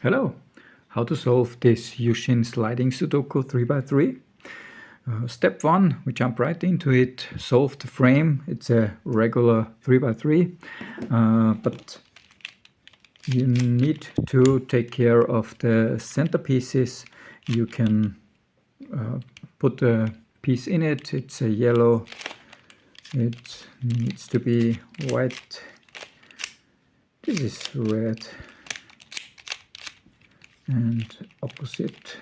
Hello! How to solve this YuXin Sliding Sudoku 3x3. Step 1, we jump right into it, solve the frame. It's a regular 3x3, but you need to take care of the center pieces. You can put a piece in it. It's a yellow. It needs to be white. This is red. And opposite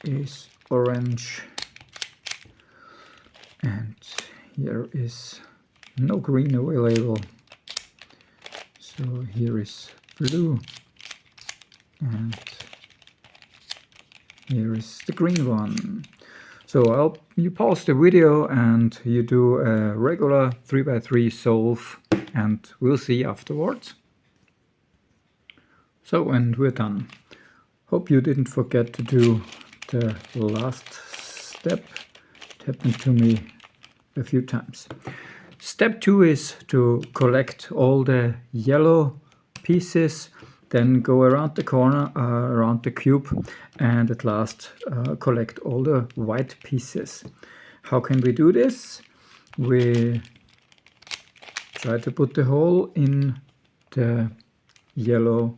is orange, and here is no green available, so here is blue, and here is the green one. So you pause the video and you do a regular 3x3 solve, and we'll see afterwards. So, and we're done. Hope you didn't forget to do the last step. It happened to me a few times. Step 2 is to collect all the yellow pieces, then go around the corner, around the cube, and at last collect all the white pieces. How can we do this? We try to put the hole in the yellow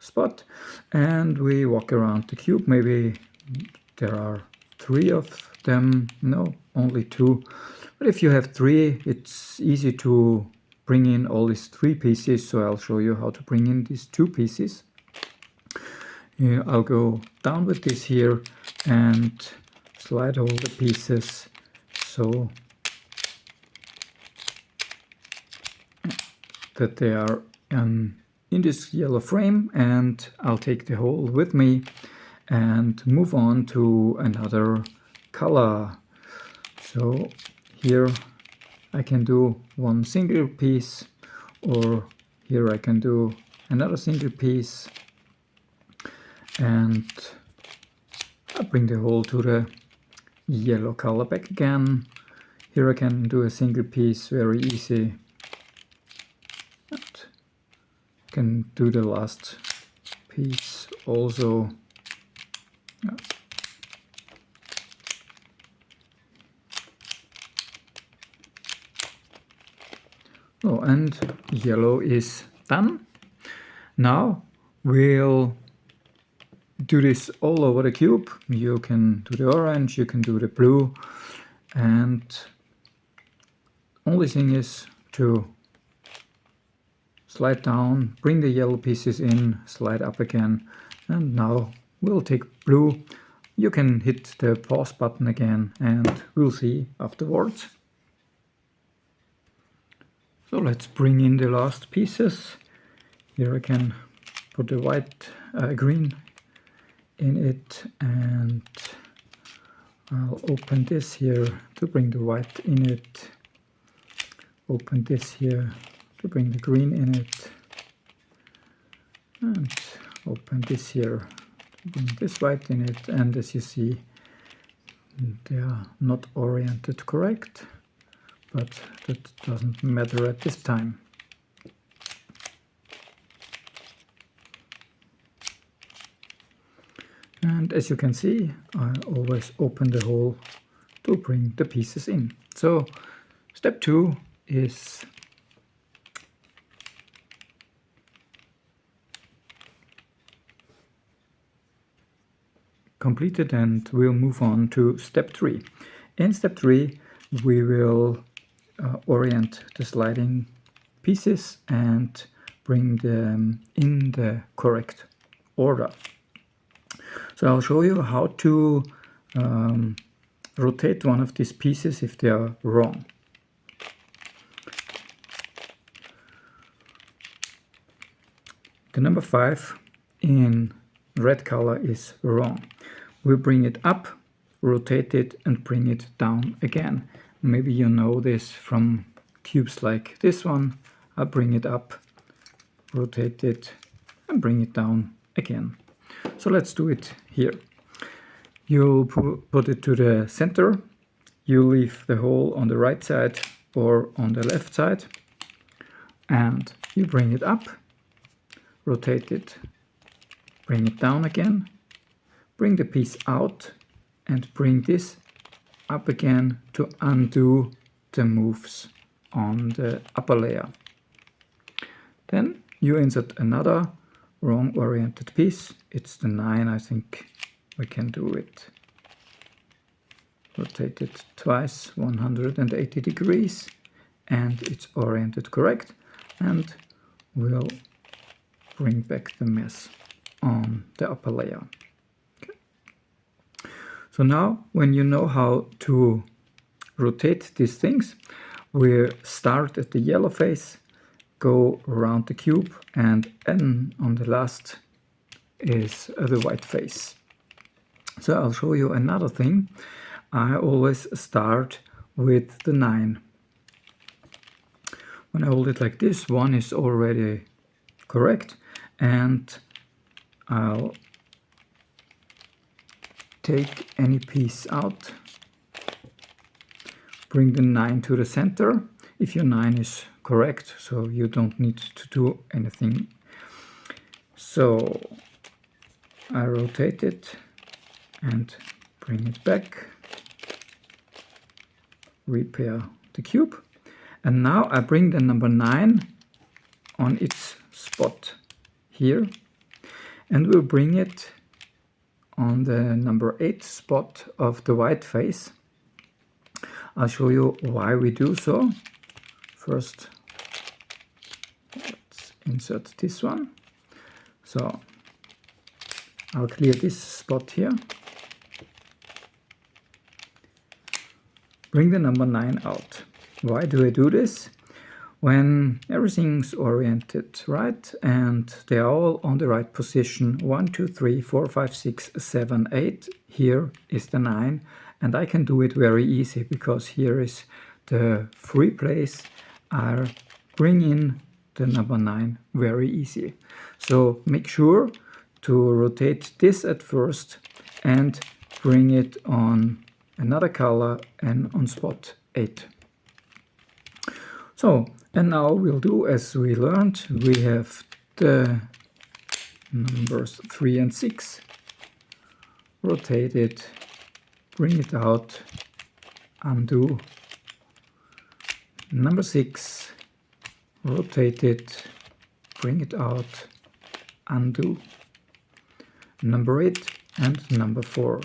spot and we walk around the cube. Maybe there are 3 of them, no, only 2, but if you have 3 it's easy to bring in all these 3 pieces, so I'll show you how to bring in these 2 pieces. I'll go down with this here and slide all the pieces so that they are in this yellow frame, and I'll take the hole with me and move on to another color. So here I can do one single piece, or here I can do another single piece, and I bring the hole to the yellow color back again. Here I can do a single piece very easy. Can do the last piece also. Yeah. Oh, and yellow is done. Now we'll do this all over the cube. You can do the orange, you can do the blue, and only thing is to slide down, bring the yellow pieces in, slide up again, and now we'll take blue. You can hit the pause button again and we'll see afterwards. So let's bring in the last pieces. Here I can put the green in it, and I'll open this here to bring the white in it. Open this here to bring the green in it, and open this here to bring this white in it. And as you see, they are not oriented correct, but that doesn't matter at this time. And as you can see, I always open the hole to bring the pieces in. So step 2 is completed, and we'll move on to step 3. In step 3 we will orient the sliding pieces and bring them in the correct order. So I'll show you how to rotate one of these pieces if they are wrong. The number 5 in red color is wrong. We'll bring it up, rotate it, and bring it down again. Maybe you know this from cubes like this one. I'll bring it up, rotate it, and bring it down again. So let's do it here. You'll put it to the center. You leave the hole on the right side or on the left side, and you bring it up, rotate it, bring it down again, bring the piece out and bring this up again to undo the moves on the upper layer. Then you insert another wrong oriented piece. It's the 9, I think we can do it. Rotate it twice, 180 degrees, and it's oriented correct, and we'll bring back the mess on the upper layer. Okay. So now when you know how to rotate these things, we start at the yellow face, go around the cube, and then on the last is the white face. So I'll show you another thing. I always start with the 9. When I hold it like this, 1 is already correct, and I'll take any piece out, bring the 9 to the center, if your 9 is correct, so you don't need to do anything. So I rotate it and bring it back, repair the cube, and now I bring the number 9 on its spot here, and we'll bring it on the number 8 spot of the white face. I'll show you why we do so. First, let's insert this one. So I'll clear this spot here. Bring the number 9 out. Why do I do this? When everything's oriented right and they are all on the right position, 1, 2, 3, 4, 5, 6, 7, 8, here is the 9, and I can do it very easy because here is the free place. I'll bring in the number 9 very easy. So make sure to rotate this at first and bring it on another color and on spot 8. So, and now we'll do as we learned. We have the numbers 3 and 6. Rotate it, bring it out, undo. Number 6, rotate it, bring it out, undo. Number 8 and number 4.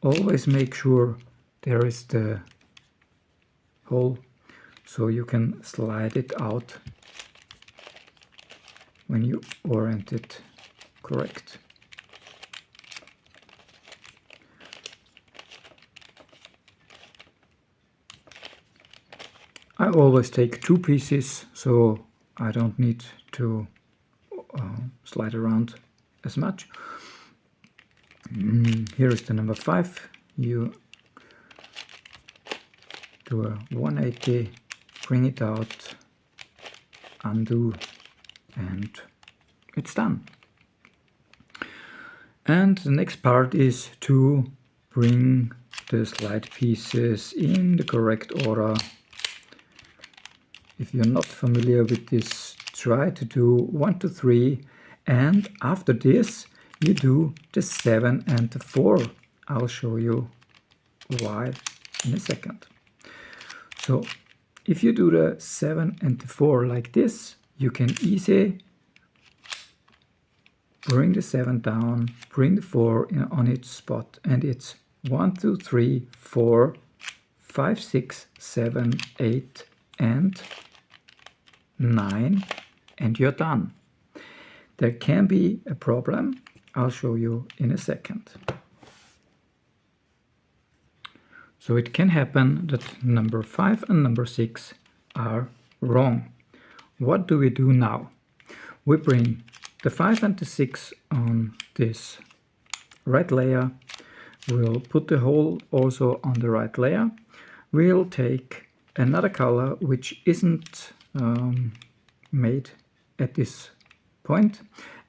Always make sure there is the hole so you can slide it out when you orient it correct. I always take 2 pieces so I don't need to slide around as much. Here is the number 5. You do a 180, bring it out, undo, and it's done. And the next part is to bring the slide pieces in the correct order. If you're not familiar with this, try to do 1, 2, 3, and after this you do the 7 and the 4. I'll show you why in a second. So if you do the 7 and the 4 like this, you can easily bring the 7 down, bring the 4 on its spot, and it's 1, 2, 3, 4, 5, 6, 7, 8, and 9, and you're done. There can be a problem. I'll show you in a second. So it can happen that number 5 and number 6 are wrong. What do we do now? We bring the 5 and the 6 on this right layer. We'll put the hole also on the right layer. We'll take another color which isn't made at this point,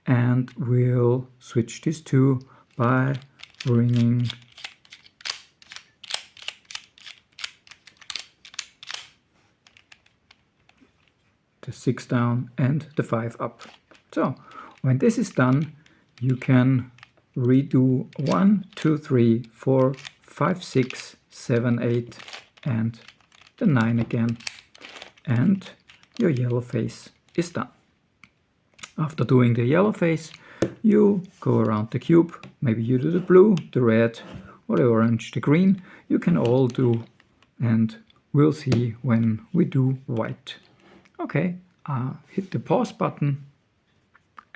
and we'll switch these two by bringing the 6 down and the 5 up. So When this is done, you can redo 1, 2, 3, 4, 5, 6, 7, 8 and the 9 again, and your yellow face is done. After doing the yellow face, you go around the cube. Maybe you do the blue, the red, or the orange, the green. You can all do, and we'll see when we do white. Okay, hit the pause button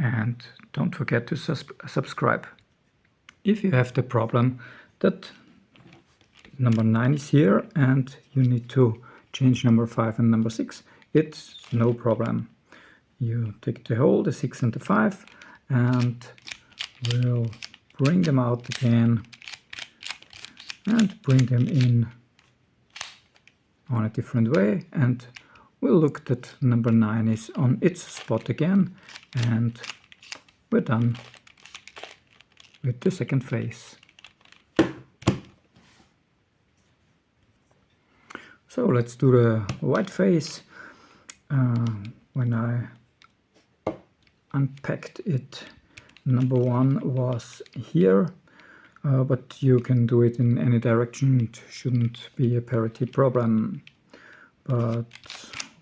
and don't forget to subscribe. If you have the problem that number 9 is here and you need to change number 5 and number 6, it's no problem. You take the whole, the 6 and the 5, and we'll bring them out again and bring them in on a different way, and we'll look that number 9 is on its spot again, and we're done with the second face. So let's do the white face. When I unpacked it, number 1 was here, but you can do it in any direction. It shouldn't be a parity problem. But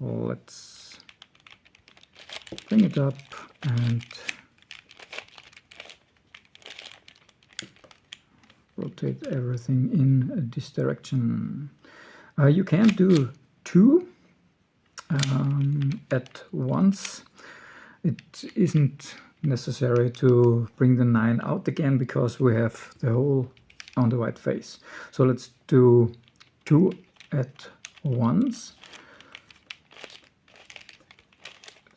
let's bring it up and rotate everything in this direction. You can do 2 at once. It isn't necessary to bring the 9 out again because we have the whole on the white face. So let's do 2 at once.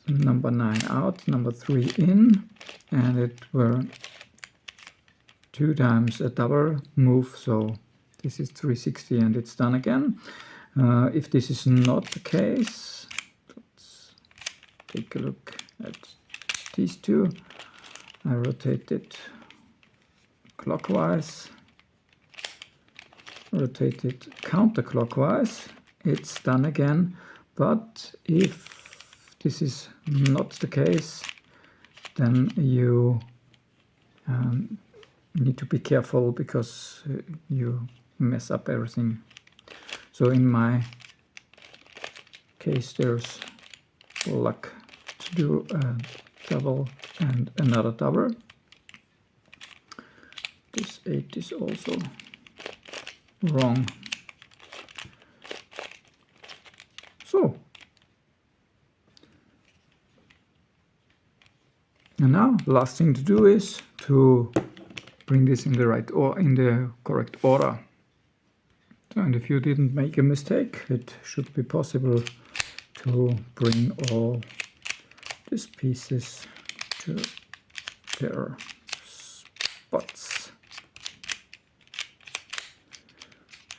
Number 9 out, number 3 in, and it were 2 times a double move, so this is 360 and it's done again. If this is not the case, let's take a look at these 2. I rotate it clockwise, rotate it counterclockwise, it's done again. But if this is not the case, then you need to be careful because you mess up everything. So in my case, there's luck to do a double and another double. This 8 is also wrong. So, and now last thing to do is to bring this in the right or in the correct order. And if you didn't make a mistake, it should be possible to bring all these pieces to their spots.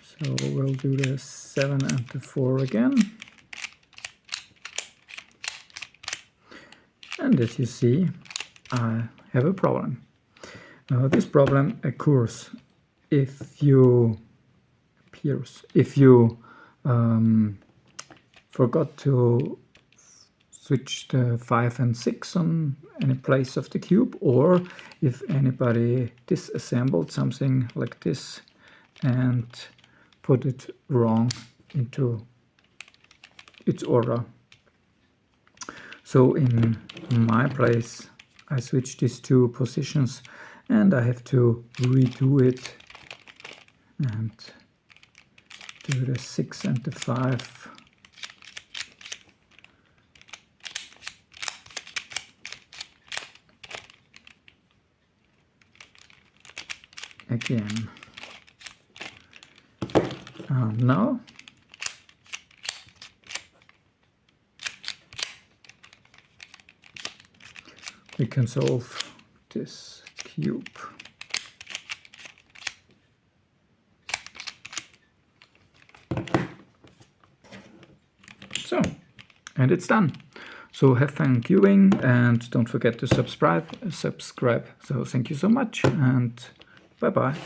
So we'll do the 7 and the 4 again. And as you see, I have a problem. This problem occurs if you forgot to switch the 5 and 6 on any place of the cube, or if anybody disassembled something like this and put it wrong into its order. So in my place, I switch these 2 positions and I have to redo it and do the 6 and the 5. Again. Now we can solve this cube. So, and it's done. So have fun cubing and don't forget to subscribe. So thank you so much and bye bye.